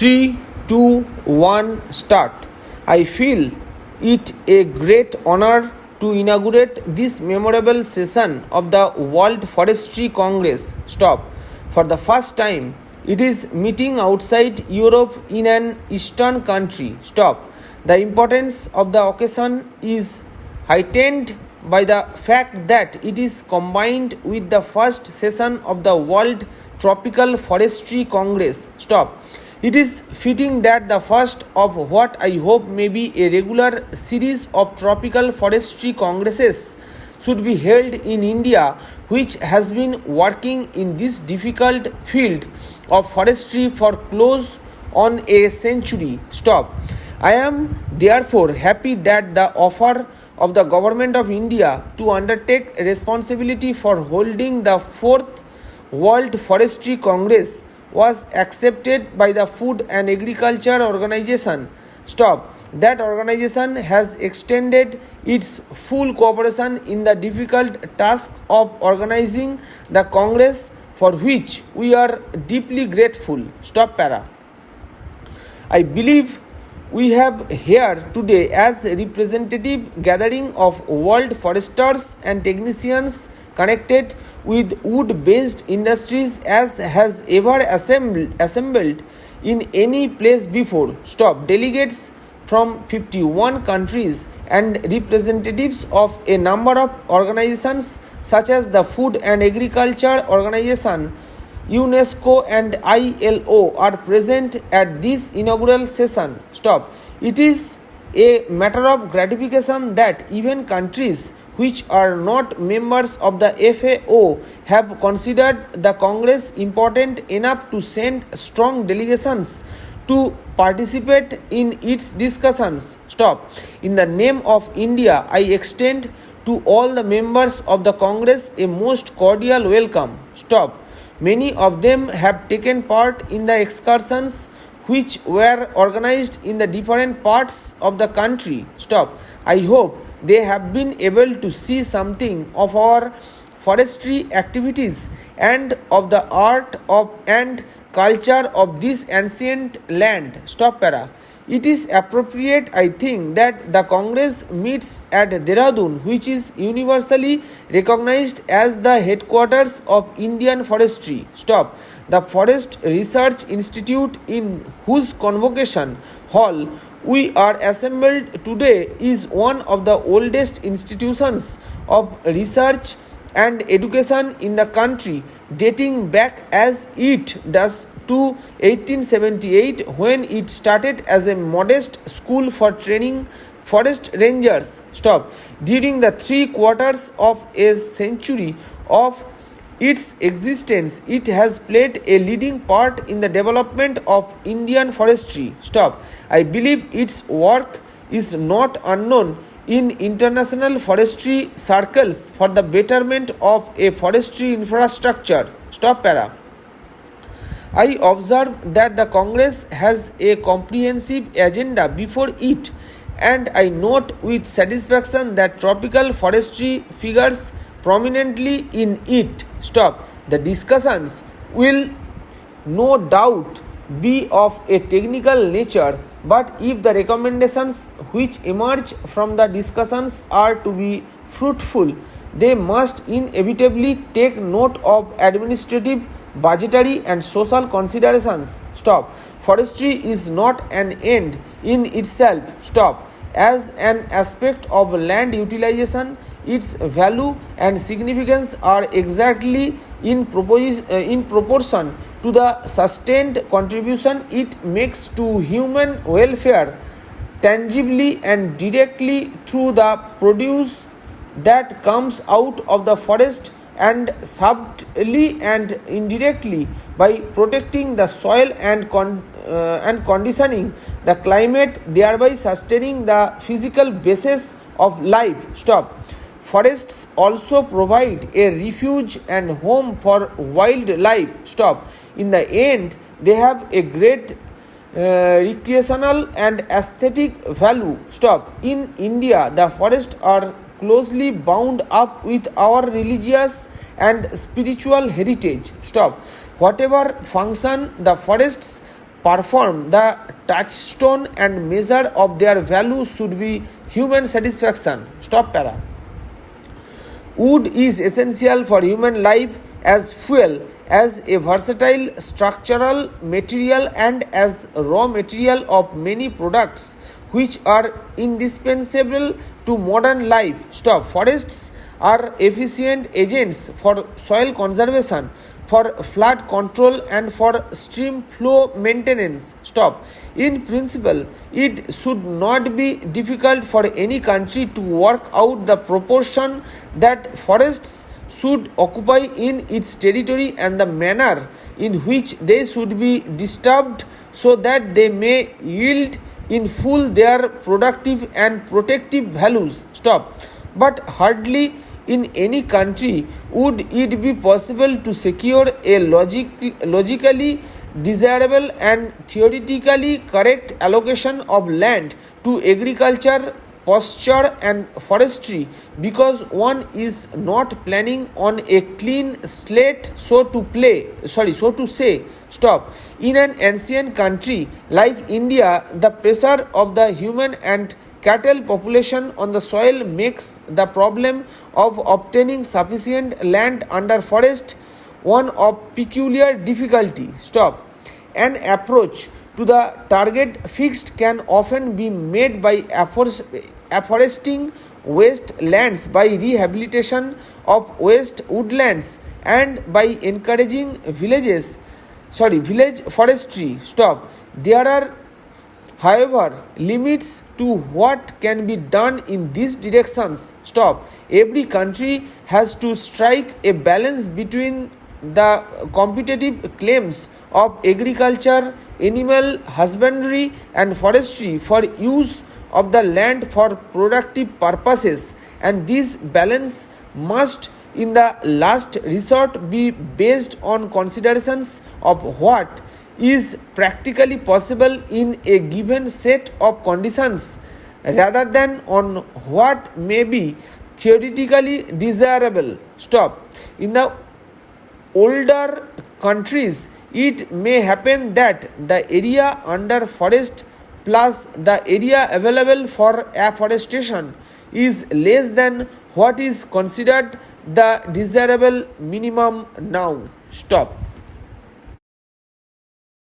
3, 2, 1, start. I feel it a great honor to inaugurate this memorable session of the World Forestry Congress. Stop. For the first time, it is meeting outside Europe in an Eastern country. Stop. The importance of the occasion is heightened by the fact that it is combined with the first session of the World Tropical Forestry Congress. Stop. It is fitting that the first of what I hope may be a regular series of tropical forestry congresses should be held in India, which has been working in this difficult field of forestry for close on a century. Stop. I am therefore happy that the offer of the Government of India to undertake responsibility for holding the 4th World Forestry Congress was accepted by the Food and Agriculture Organization. Stop. That organization has extended its full cooperation in the difficult task of organizing the Congress, for which we are deeply grateful. Stop para. I believe we have here today as a representative gathering of world foresters and technicians connected with wood-based industries as has ever assembled in any place before. Stop. Delegates from 51 countries and representatives of a number of organizations such as the Food and Agriculture Organization, UNESCO and ILO are present at this inaugural session. Stop. It is a matter of gratification that even countries which are not members of the FAO have considered the Congress important enough to send strong delegations to participate in its discussions. Stop. In the name of India, I extend to all the members of the Congress a most cordial welcome. Stop. Many of them have taken part in the excursions which were organized in the different parts of the country. Stop. I hope they have been able to see something of our forestry activities and of the art of and culture of this ancient land. Stop para. It is appropriate, I think, that the Congress meets at Dehradun, which is universally recognized as the headquarters of Indian forestry. Stop. The Forest Research Institute, in whose convocation hall we are assembled today, is one of the oldest institutions of research and education in the country, dating back as it does to 1878, when it started as a modest school for training forest rangers. Stop. During the 3/4 of a century of its existence, it has played a leading part in the development of Indian forestry. Stop. I believe its work is not unknown in international forestry circles for the betterment of a forestry infrastructure. Stop para. I observe that the Congress has a comprehensive agenda before it, and I note with satisfaction that tropical forestry figures prominently in it. Stop. The discussions will no doubt be of a technical nature, but if the recommendations which emerge from the discussions are to be fruitful, they must inevitably take note of administrative, budgetary and social considerations. Stop. Forestry is not an end in itself. Stop. As an aspect of land utilization, its value and significance are exactly in proportion to the sustained contribution it makes to human welfare, tangibly and directly through the produce that comes out of the forest, and subtly and indirectly by protecting the soil and conditioning the climate, thereby sustaining the physical basis of life. Stop. Forests also provide a refuge and home for wildlife. Stop. In the end, they have a great recreational and aesthetic value. Stop. In India, the forests are closely bound up with our religious and spiritual heritage. Stop. Whatever function the forests perform the touchstone and measure of their value should be human satisfaction. Stop para. Wood is essential for human life as fuel, as a versatile structural material, and as raw material of many products which are indispensable to modern life. Stop. Forests are efficient agents for soil conservation, for flood control, and for stream flow maintenance. Stop. In principle, it should not be difficult for any country to work out the proportion that forests should occupy in its territory and the manner in which they should be disturbed so that they may yield in full their productive and protective values. Stop. But hardly in any country would it be possible to secure a logically desirable and theoretically correct allocation of land to agriculture, pasture, and forestry, because one is not planning on a clean slate, so to say. Stop. In an ancient country like India, the pressure of the human and cattle population on the soil makes the problem of obtaining sufficient land under forest one of peculiar difficulty. Stop. An approach to the target fixed can often be made by afforesting waste lands, by rehabilitation of waste woodlands, and by encouraging village forestry. Stop. There are, however, limits to what can be done in these directions. Stop. Every country has to strike a balance between the competitive claims of agriculture, animal husbandry, and forestry for use of the land for productive purposes, and this balance must in the last resort be based on considerations of what is practically possible in a given set of conditions rather than on what may be theoretically desirable. Stop. In the older countries, it may happen that the area under forest plus the area available for afforestation is less than what is considered the desirable minimum now. Stop.